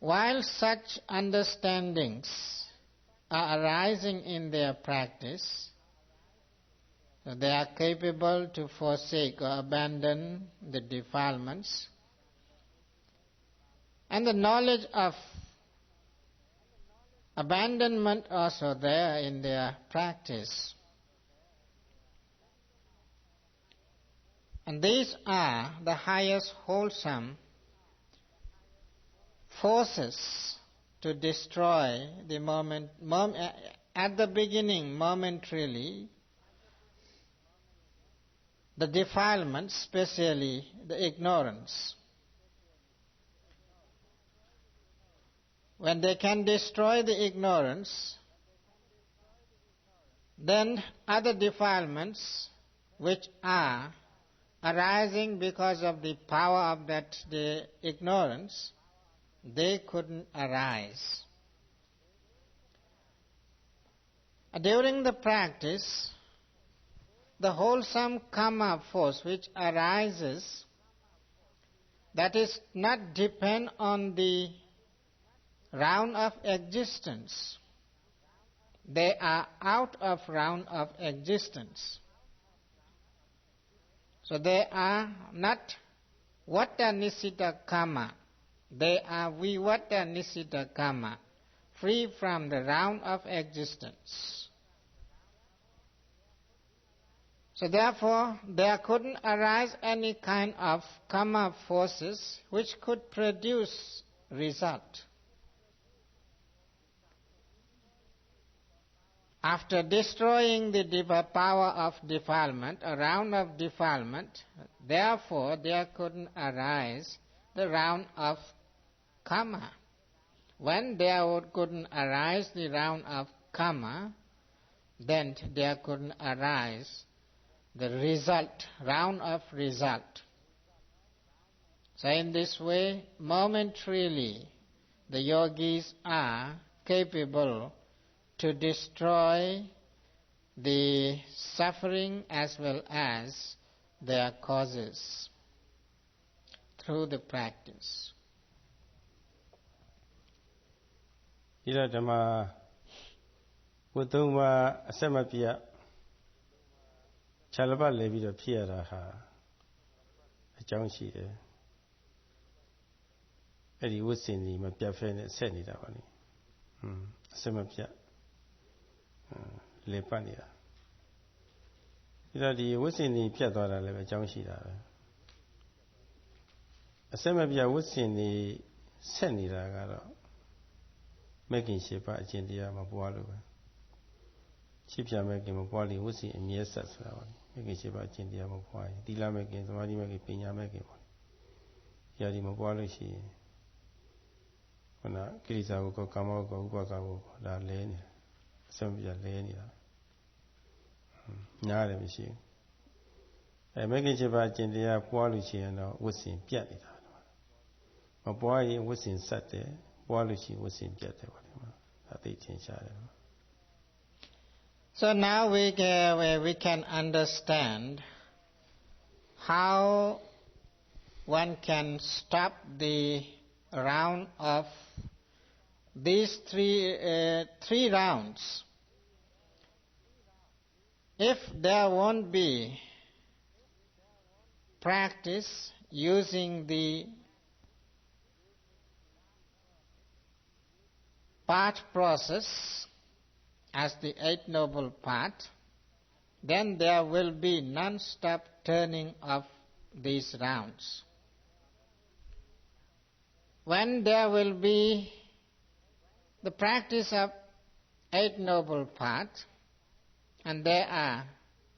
While such understandings are arising in their practice, they are capable to forsake or abandon the defilements, and the knowledge of abandonment also there in their practice. And these are the highest wholesome forces to destroy the at the beginning, momentarily, the defilements, especially the ignorance. When they can destroy the ignorance, then other defilements which are arising because of the power of the ignorance, they couldn't arise. During the practice, the wholesome karma force which arises, that is not depend on the round of existence. They are out of round of existence. So they are not Vata Nisita karma. They are Vivata Nisita karma, free from the round of existence. So therefore, there couldn't arise any kind of karma forces which could produce result. After destroying the power of defilement, a round of defilement, therefore there couldn't arise the round of karma. When there couldn't arise the round of karma, then there couldn't arise the result, round of result. So in this way, momentarily, the yogis are capable to destroy the suffering as well as their causes through the practice. Ila Dhamma Uddhuma Asamapya Chalaba Levido Pieraha a Johnshi. Eddie Woodsin, my Piafan, said it out. Asamapya Lepania. ဒီတော့ဒီဝတ်စင်တွေပြတ်သွားတာလည်းပဲအကြောင်းရှိတာပဲအစမပြဝတ်စင်တွေဆက်နေတာကတော့မဂ်ခင်7ပါးအကျင့်တရားမပွားလို့ပဲရှိပြမဂ်ခင်မပွားလို့ဝတ်စင်အမြဲဆက်ဆိုတာပါမဂ်ခင်7ပါးအကျင့်တရားမပွားရင်သီလမဂ်ခင်သမာဓိမဂ်ခင်ပညာမဂ်ခင်ပေါ့ဒီအရာဒီမပွားလို့ရှိရင်ခန္ဓာကိရိစာကိုကာမကိုဥပကာကိုဒါလဲနေအစမပြလဲနေတာညားတယ်မရှိဘူးမဂ်ခင်7ပါးအကျင့်တရားပွားလို့ရှိရင်တော့ဝတ်စင်ပြတ်နေတာမပွားရင်ဝတ်စင်ဆက်တယ်ပွားလို့ရှိရင်ဝတ်စင်ပြတ်တယ်ပေါ့ဒီမှာဒါသိထင်ရှားတယ် So now we can understand how one can stop the round of these three rounds. If there won't be practice using the path process as the Eight Noble Path, then there will be non-stop turning of these rounds. When there will be the practice of Eight Noble Path, and they are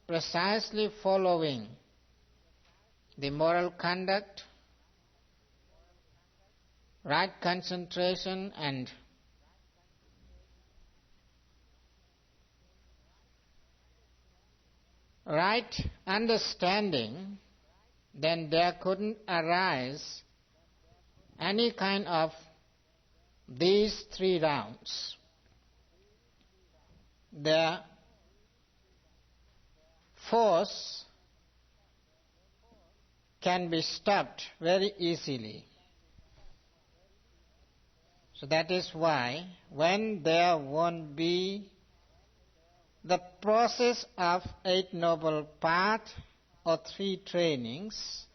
precisely following the moral conduct, right concentration and right understanding, then there couldn't arise any kind of these three rounds. The force can be stopped very easily. So that is why when there won't be the process of Eight Noble Path or three trainings,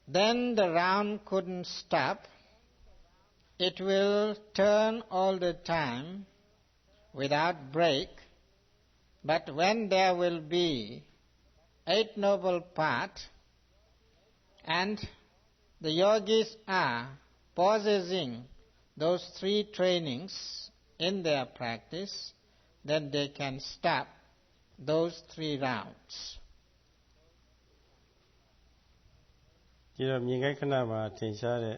then the round couldn't stop. It will turn all the time without break. But when there will be Eight Noble Path and the yogis are possessing those three trainings in their practice, then they can stop those three rounds. ဒီတော့မြင်ခိုက်ခဏမှာထင်ရှားတဲ့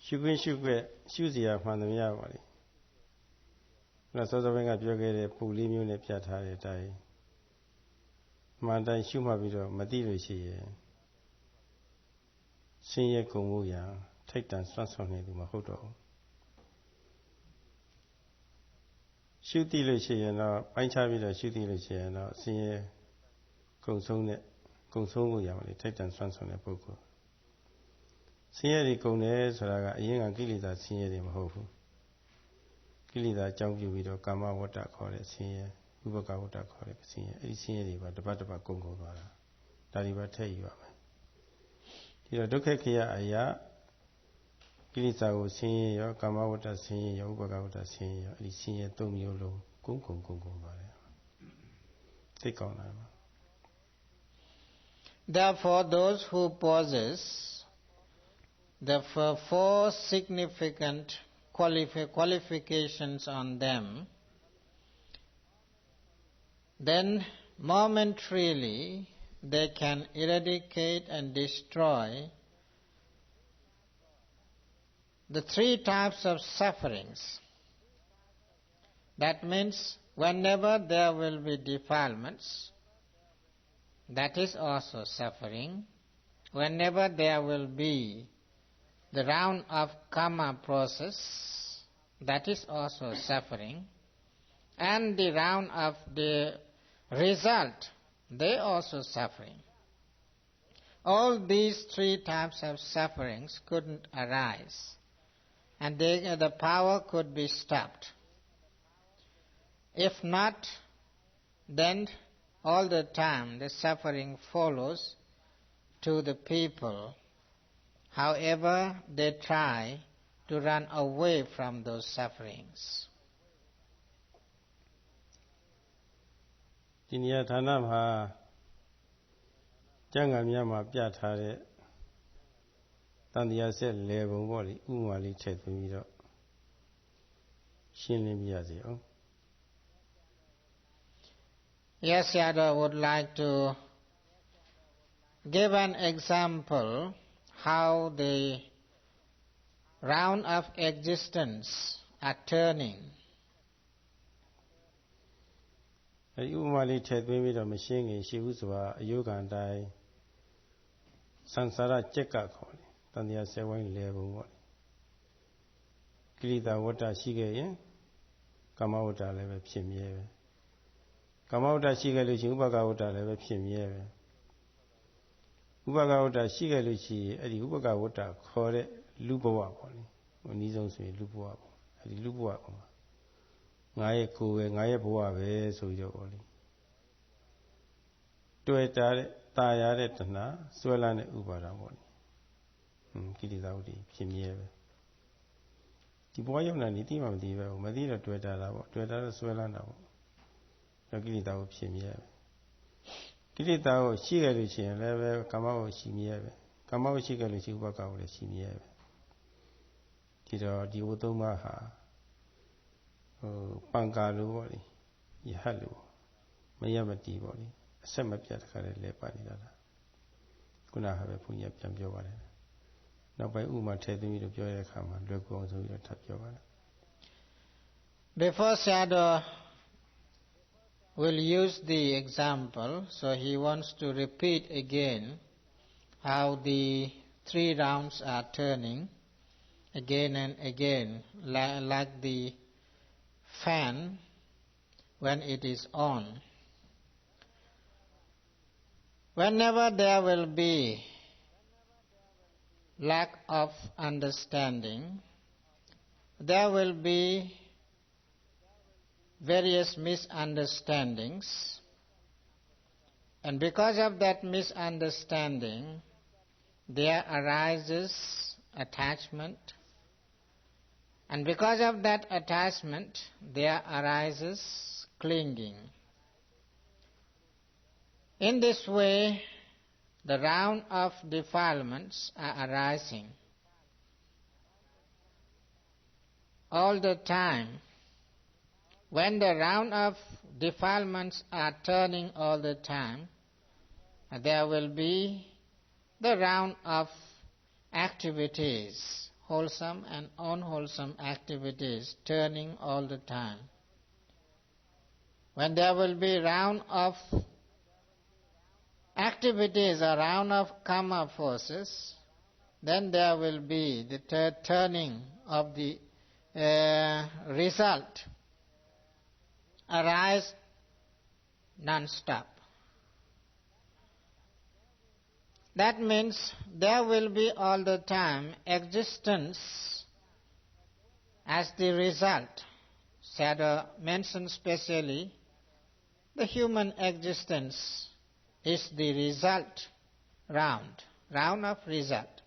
ရှုခွင့်ရှုခွက်ရှုစရာမှန်သမျှပါလေ။နောက်စောစောပိုင်းကပြောခဲ့တဲ့ပုံလေးမျိုးနဲ့ပြထားတဲ့အတိုင်းမှန်တိုင်းရှုမှတ်ပြီးတော့မသိလို့ရှိရင်ဆင်းရဲကုန်မှုရာထိတ်တန့်စွန့်ဆောင်နေသူမဟုတ်တော့ဘူး။ရှုသိလို့ရှိရင်တော့ပိုင်းခြားပြီးတော့ရှုသိလို့ရှိရင်တော့ဆင်းရဲကုန်ဆုံးမှုရာပါလေထိတ်တန့်စွန့်ဆောင်တဲ့ပုဂ္ဂိုလ်ဆင်းရဲတွေကုန်တယ်ဆိုတာကအရင်ကကိလေသာဆင်းရဲတွေမဟုတ်ဘူးကိလေသာအကြောင်းပြုပြီးတော့ကာမဝတ္တခေါ်တဲ့ဆင်းရဲဥပကဝတ္တခေါ်တဲ့ဆင်းရဲအဲဒီဆင်းရဲတွေပါတပတ်ကုန်သွားတာဒါတွေပါထည့်ယူရမယ်ဒီတော့ဒုက္ခခရအရာကိလေသာကိုဆင်းရဲရောကာမဝတ္တဆင်းရဲရောဥပကဝတ္တဆင်းရဲရောအဲဒီဆင်းရဲ၃မျိုးလုံးကုန်ပါတယ်သိကောင်းတာပါ Therefore, those who possess the four significant qualifications on them, then momentarily they can eradicate and destroy the three types of sufferings. That means whenever there will be defilements, that is also suffering. Whenever there will be the round of karma process, that is also suffering. And the round of the result, they also suffering. All these three types of sufferings couldn't arise, and the power could be stopped. If not, then all the time the suffering follows to the people, however they try to run away from those sufferings. ဒီနေရာဌာနမှာကျမ်းဂန်များမှာပြထားတဲ့တန်တရားဆက်လေပုံပေါ့လေဥပမာလေးထည့်သွင်းပြီးတော့ရှင်းလင်းပြရစီအောင် Yes, Sayadaw would like to give an example how the round of existence are turning. အဲဒီဥပမာလေးထည့်သွင်းပြီးတော့မရှင်းခင်ရှိဘူးဆိုတာအယုခံတိုင်းသံစာရကြက်ကခေါ်တယ်တန်တရားဆက်ဝိုင်းလေပုံပေါ့ကိလေသာဝတ္တရှိခဲ့ရင်ကာမဝတ္တလည်းပဲဖြစ်မြဲပဲကာမဝတ္တရှိခဲ့လို့ရှိရင်ဥပက္ခဝတ္တလည်းပဲဖြစ်မြဲပဲဥပက္ခဝတ္တရှိခဲ့လို့ရှိရင်အဲ့ဒီဥပက္ခဝတ္တခေါ်တဲ့လူဘဝပေါ့လေအနည်းဆုံးဆိုရင်လူဘဝပေါ့အဲ့ဒီလူဘဝကငါရဲ့ကိုယ်ပဲငါရဲ့ဘဝပဲဆိုပြီးတော့ပေါ့လေတွေ့တာတဲ့ตาရတဲ့တဏှာဆွဲလန်းတဲ့ဥပါဒံပေါ့လေကိလေသာဝတ္တိဖြစ်မြဲပဲဒီဘဝရောက်နေသိမှမသိပဲမသိတော့တွေ့တာတာပေါ့တွေ့တာတော့ဆွဲလန်းတာပေါ့ကိလေသာကိုဖြစ်မြဲပဲကိလေသာကိုရှိခဲ့လို့ရှိရင်လည်းပဲကာမကိုရှိမြဲပဲကာမကိုရှိခဲ့လို့ရှိဥပက္ခကိုလည်းရှိမြဲပဲဒီတော့ဒီဝတ္သုံးပါးဟာပံကာလိုပေါ့လေယဟတ်လိုမရမတီပေါ့လေအဆက်မပြတ်တခါလေးလဲပါနေတာလားခုနကပဲဘုန်းကြီးပြန်ပြောပါတယ်နောက်ပိုင်းဥမာထည့်သွင်းပြီးတော့ပြောရတဲ့အခါမှာလွယ်ကူအောင်ဆိုပြီးတော့ထပ်ပြောပါတယ် Before Sayadaw will use the example, so he wants to repeat again how the 3 rounds are turning again and again, like the fan when it is on. Whenever there will be lack of understanding, there will be various misunderstandings, and because of that misunderstanding there arises attachment, and because of that attachment there arises clinging. In this way the round of defilements are arising all the time. When the round of defilements are turning all the time, there will be the round of activities, wholesome and unwholesome activities turning all the time. When there will be round of activities or round of karma forces, then there will be the turning of the result arise non-stop. That means there will be all the time existence as the result. Sayadaw mentioned specially the human existence is the result round of result,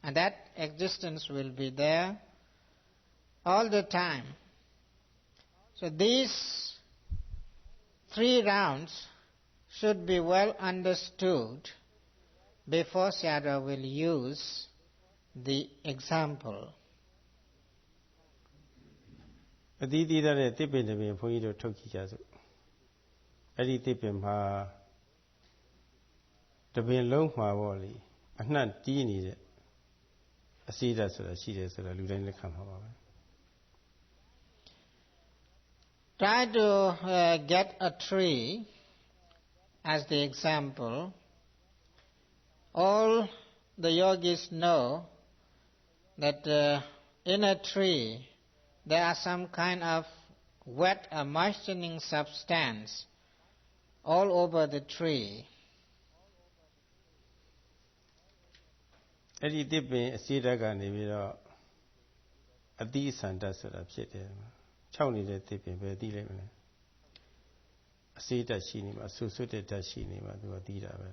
and that existence will be there all the time. So these 3 rounds should be well understood before Sayadaw will use the example. အတိအကျတဲ့တစ်ပင်တစ်ပင်ဘုန်းကြီးတို့ထုတ်ကြည့်ကြစို့အဲ့ဒီတစ်ပင်မှာတပင်လုံးမှာပေါ့လေအနှံ့တီးနေတဲ့အစိဓာတ်ဆိုတာရှိတယ်ဆိုတာလူတိုင်းလက်ခံမှာပါပဲ Try to get a tree as the example. All the yogis know that in a tree there are some kind of wet or moistening substance all over the tree. အဲ့ဒီတစ်ပင်အစိဓာတ်ကနေပြီးတော့အတိအစန္ဒဆိုတာဖြစ်တယ်ခြောက်နေတဲ့တစ်ပင်ပဲသိလိုက်မလဲအစိဓာတ်ရှိနေမှာဆွဆွတဲ့ဓာတ်ရှိနေမှာသူကသိတာပဲ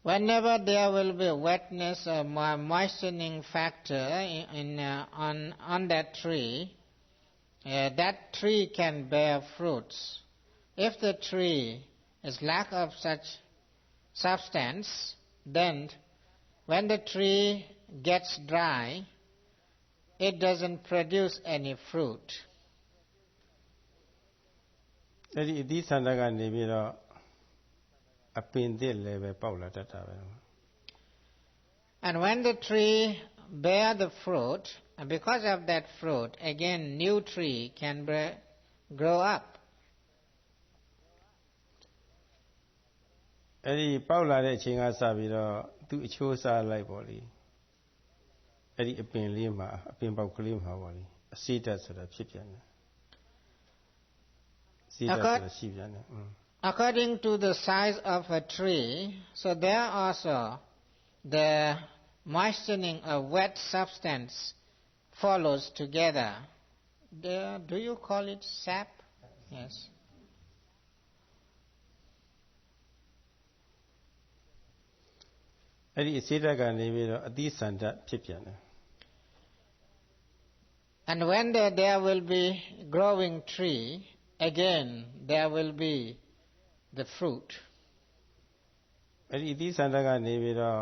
Whenever there will be wetness or moistening factor on that tree can bear fruits. if the tree is lack of such substance, then when the tree gets dry, it doesn't produce any fruit. အဲ့ဒီအသီးဆန္ဒကနေပြီးတော့အပင်သစ်လည်းပဲပေါက်လာတတ်တာပဲ And when the tree bear the fruit, and because of that fruit, again new tree can grow up. အဲ့ဒီပေါက်လာတဲ့အချိန်ကစပြီးတော့သူ့အချိုးစားလိုက်ပေါ့လေအဲ့ဒီအပင်လေးမှာအပင်ပေါက်ကလေးမှာပေါ့လေအစိဓာတ်ဆိုတာဖြစ်ပြန်တယ်အစိဓာတ်ဆိုတာရှိပြန်တယ် According to the size of a tree, so there also the moistening of wet substance follows together. Do you call it sap? Yes. အဲ့ဒီအစိဓာတ်ကနေပြီးတော့အသီးဆန္ဒဖြစ်ပြန်တယ် And when there will be growing tree, again there will be the fruit. အဲ့ဒီအသီးဆန္ဒကနေပြီးတော့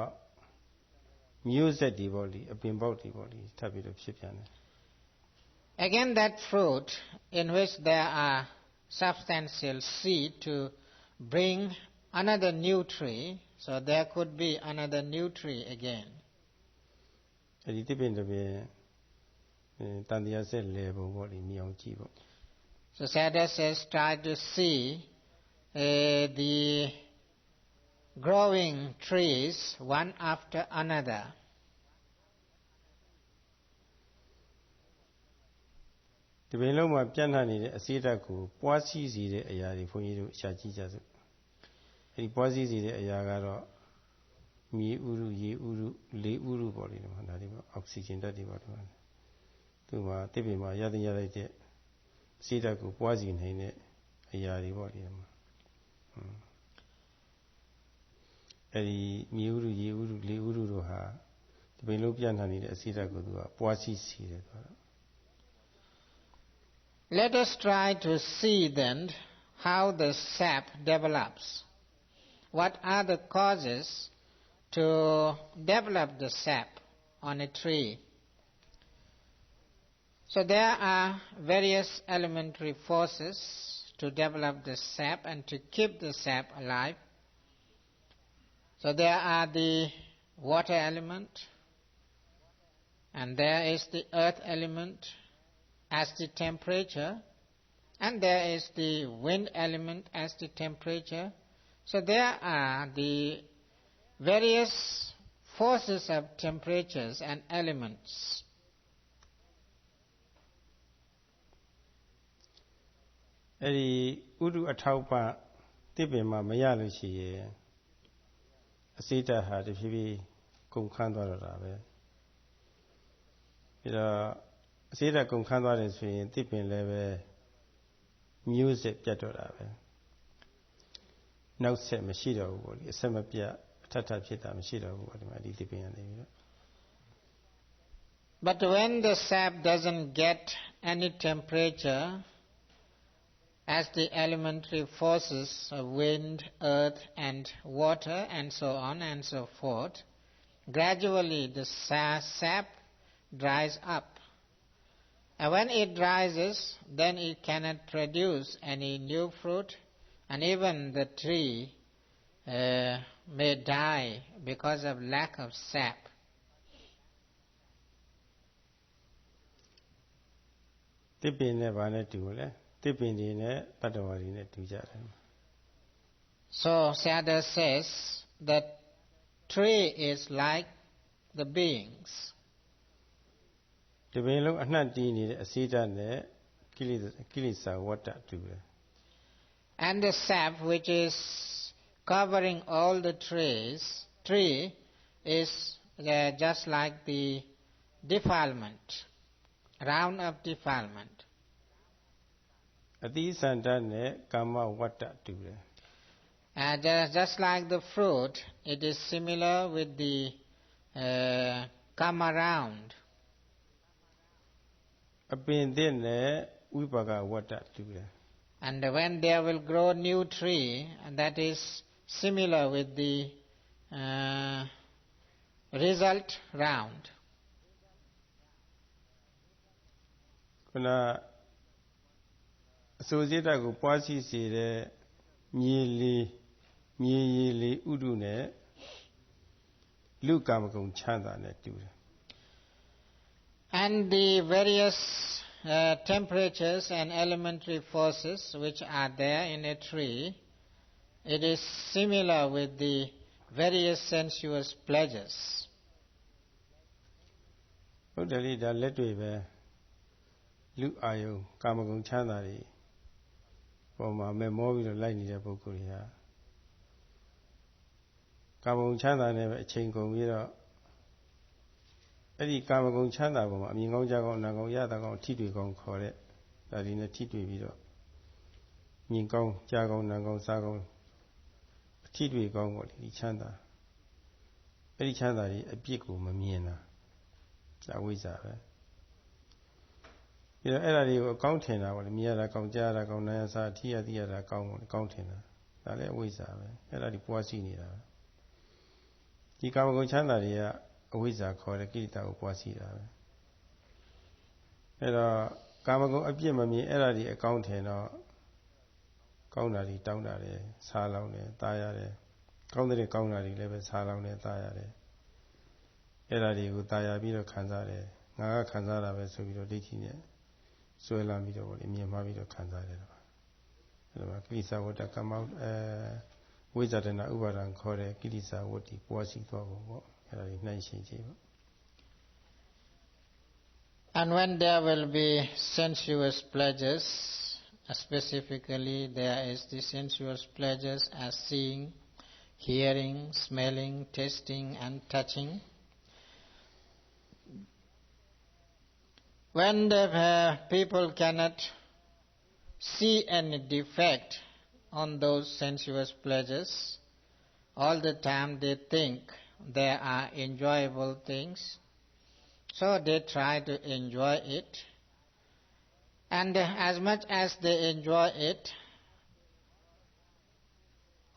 မျိုးဆက်တွေပေါ့လေအပင်ပေါက်တွေပေါ့လေထပ်ပြီးတော့ဖြစ်ပြန်တယ် Again that fruit in which there are substantial seed to bring another new tree, so there could be another new tree again. အဲ့ဒီတစ်ပင်တစ်ပင်တန်တရားဆက်လဲပုံပေါ့လေမြင်အောင်ကြည့်ပေါ့ So Sayadaw says try to see the growing trees one after another. ဒီပင်လုံးမှာပြန့်နှံ့နေတဲ့အစိဓာတ်ကိုပွားစီးစေတဲ့အရာတွေဘုန်းကြီးတို့ရှာကြည့်ကြစို့အဲ့ဒီပွားစီးစေတဲ့အရာကတော့မြေဥရုရေဥရုလေဥရုပေါ့လေဒီမှာဒါတွေပေါ့အောက်ဆီဂျင်ဓာတ်တွေပေါ့ဒီမှာသူမှာတစ်ပင်မှာရတဲ့ရလိုက်တဲ့အစိဓာတ်ကိုပွားစီနိုင်တဲ့အရာတွေပေါ့ဒီမှာအဲ့ဒီမြေဥရုရေဥရုလေဥရုတို့ဟာဒီပင်လုံးပြန့်နှံ့နေတဲ့အစိဓာတ်ကိုသူကပွားစီးစေတယ်ဆိုတော့ Let us try to see then how the sap develops. What are the causes to develop the sap on a tree? So there are various elementary forces to develop the sap and to keep the sap alive. So there are the water element, and there is the earth element as the temperature, and there is the wind element as the temperature. So there are the various forces of temperatures and elements. အဲ့ဒီဥဒုအထောက်ပံ့တစ်ပင်မှာမရလို့ရှိရင်အစိဓာတ်ဟာတဖြည်းဖြည်းကုန်ခန်းသွားတော့တာပဲပြီးတော့အစိဓာတ်ကုန်ခန်းသွားတယ်ဆိုရင်တစ်ပင်လည်းပဲမျိုးဆက်ပြတ်တော့တာပဲနောက်ဆက်မရှိတော့ဘူးပေါ့လေအဆက်မပြတ်အထက်ထပ်ဖြစ်တာမရှိတော့ဘူးပေါ့ဒီမှာဒီတစ်ပင်ရနေပြီးတော့ But when the sap doesn't get any temperature, as the elementary forces of wind, earth and water and so on and so forth, gradually the sap dries up. And when it dries, then it cannot produce any new fruit, and even the tree may die because of lack of sap. တစ်ပင်နဲ့ဗာနဲ့တူလဲတစ်ပင်တွေနဲ့တတ္တဝါတွေနဲ့တူကြတယ် So Sayadaw says that tree is like the beings. ဒီပင်လုံးအနှံ့တီးနေတဲ့အစိဓာတ်နဲ့ကိလေသာဝတ္တတူတယ် And the sap which is covering all the tree is just like the defilement, round of defilement. အသီးဆန္ဒနဲ့ကာမဝတ္တတူတယ် Just like the fruit, it is similar with the kama round. အပင်သစ်နဲ့ဝိပါကဝတ္တတူတယ် And when there will grow new tree, and that is similar with the result round. ခုနအစိုးစိတ်ကိုပွားစီစေတဲ့မြေရည်လေးဥဒုနဲ့လူကာမဂုဏ်ချမ်းသာနဲ့တူတယ် And the various temperatures and elementary forces which are there in a tree, it is similar with the various sensuous pleasures. ဟုတ်တယ်လေဒါလက်တွေ့ပဲလူအာယုံကာမဂုဏ်ချမ်းသာတွေပေါ်မှာမဲ့မောပြီးတော့လိုက်နေတဲ့ပုဂ္ဂိုလ်တွေဟာကာမဂုဏ်ချမ်းသာနဲ့ပဲအချိန်ကုန်ပြီးတော့အဲ့ဒီကာမဂုဏ်ချမ်းသာပေါ်မှာအမြင်ကောင်းကြကောင်းနာကောင်းရတာကောင်းထိတွေ့ကောင်းခေါ်တဲ့ဒါဒီနဲ့ထိတွေ့ပြီးတော့မြင်ကောင်းကြားကောင်းနာကောင်းစားကောင်းအထိတွေ့ကောင်းပေါ့ဒီချမ်းသာအဲ့ဒီချမ်းသာတွေအပြစ်ကိုမမြင်တာဒါဝိဇ္ဇာပဲပြီးတော့အဲ့ဒါတွေကိုအကောင်းထင်တာပေါ့လေမြင်ရတာကောင်းကြားရတာကောင်းနားရစားထိရသိရတာကောင်းပေါ့လေကောင်းထင်တာဒါလည်းအဝိဇ္ဇာပဲအဲ့ဒါတွေပွားစီနေတာပဲဒီကာမဂုဏ်ချမ်းသာတွေကအဝိဇ္ဇာခေါ်တဲ့ကိလေသာကိုပွားစီတာပဲအဲ့တော့ကာမဂုဏ်အပြစ်မမြင်အဲ့ဒါတွေအကောင်းထင်တော့ကောင်းတာတွေတောင်းတာတယ်စားလောင်းတယ်သားရတယ်ကောင်းတဲ့ကောင်းတာတွေလည်းပဲစားလောင်းတယ်သားရတယ်အဲ့ဒါတွေကိုသားရပြီးတော့ခံစားတယ်ငါကခံစားတာပဲဆိုပြီးတော့ဒိဋ္ဌိနဲ့ဆွဲလာပြီးတော့မြင်မှားပြီးတော့ခံစားတယ်တော့အဲ့ဒါကိလေသာဝတ္တကမ္မဝိဇ္ဇာတနာဥပါဒံခေါ်တဲ့ကိလေသာဝတ္တိပွားစီသွားဖို့ပေါ့အဲ့ဒါတွေနှိုင်းရှင်းကြည့်ပေါ့ And when there will be sensuous pleasures, specifically there is the sensuous pleasures as seeing, hearing, smelling, tasting and touching. When the people cannot see any defect on those sensuous pleasures, all the time they think they are enjoyable things, so they try to enjoy it. And as much as they enjoy it,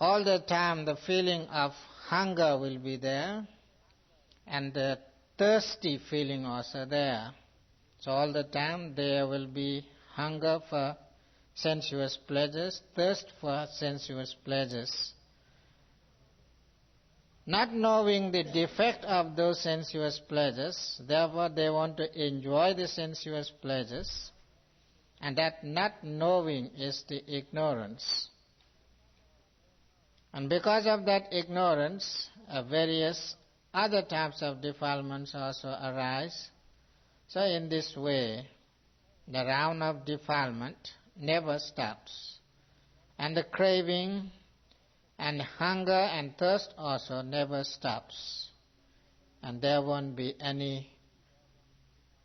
all the time the feeling of hunger will be there, and the thirsty feeling also there. So all the time there will be hunger for sensuous pleasures, thirst for sensuous pleasures. Not knowing the defect of those sensuous pleasures, therefore they want to enjoy the sensuous pleasures, and that not knowing is the ignorance. And because of that ignorance, various other types of defilements also arise. So in this way, the round of defilement never stops, and the craving and hunger and thirst also never stops, and there won't be any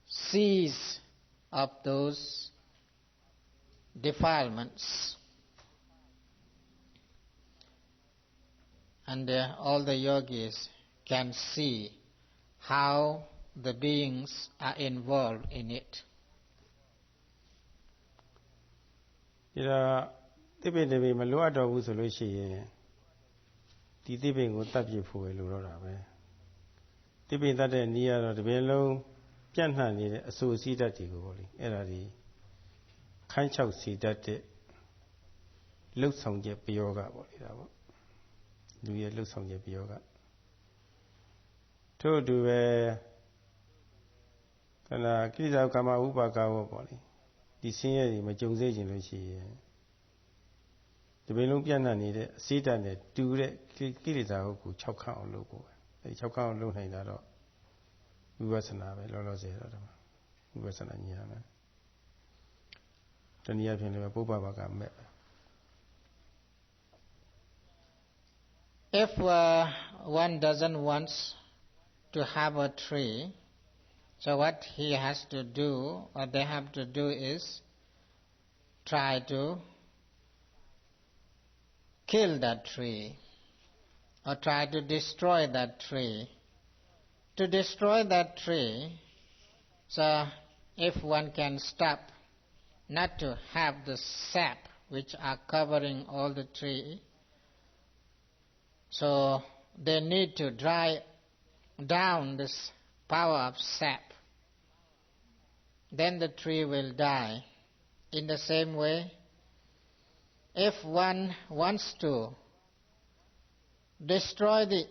cease of those defilements. And all the yogis can see how the beings are involved in it. ဒါတိပိတပိမလိုအပ်တော့ဘူးဆိုလို့ရှိရင်ဒီတိပိကိုတတ်ပြဖို့ပဲလိုတော့တာပဲတိပိတတ်တဲ့နေရာတော့တပင်လုံးပြန့်နှံ့နေတဲ့အဆိုစည်းဓာတ်တွေကိုပေါ့လေအဲ့ဒါဒီခိုင်းချောက်စီတတ်တဲ့လှုပ်ဆောင်ချက်ပယောဂပေါ့လေဒါပေါ့လူရဲ့လှုပ်ဆောင်ချက်ပယောဂထို့အတူပဲခန္ဓာကိလေသာကာမဥပါကဝပေါ့လေဒီဆင်းရဲတွေမကြုံစေခြင်းလို့ရှိရင်ဒီပင်လုံးပြန့်နှံ့နေတဲ့အစိတ်ဓာတ်နဲ့တူတဲ့ကိလေသာဟုတ်ကို6ခန့်အောင်လုပ်ဖို့ပဲအဲဒီ6ခန့်အောင်လုပ်နိုင်တာတော့ဝိပဿနာပဲလောလောဆယ်တော့ဝိပဿနာဉာဏ်ပဲတနည်းအားဖြင့်လည်းပုပ္ပဘာကမဲ့ If one doesn't want to have a tree, so what he has to do, what they have to do is try to kill that tree or try to destroy that tree. To destroy that tree, so if one can stop not to have the sap which are covering all the tree. So they need to dry down this power of sap. Then the tree will die. In the same way, if one wants to destroy the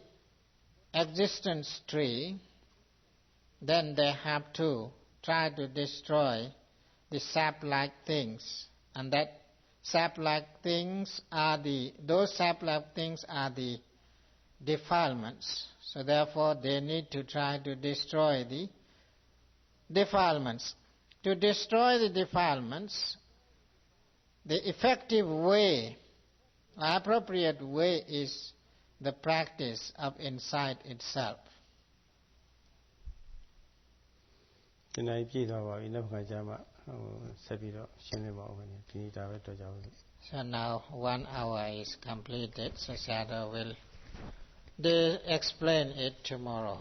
existence tree, then they have to try to destroy the sap-like things, and that sap-like things are the defilements. So therefore they need to try to destroy the defilements. To destroy the defilements, the effective way, appropriate way is the practice of insight itself. ဒီနေ့ပြည့်သွားပါပြီနောက်ခါကျမှဆက်ပြီးတော့ရှင်းလင်းပါဦးခင်ဗျဒီနေ့ဒါပဲတော့ကြပါစို့ So now 1 hour is completed, so Sayadaw will explain it tomorrow.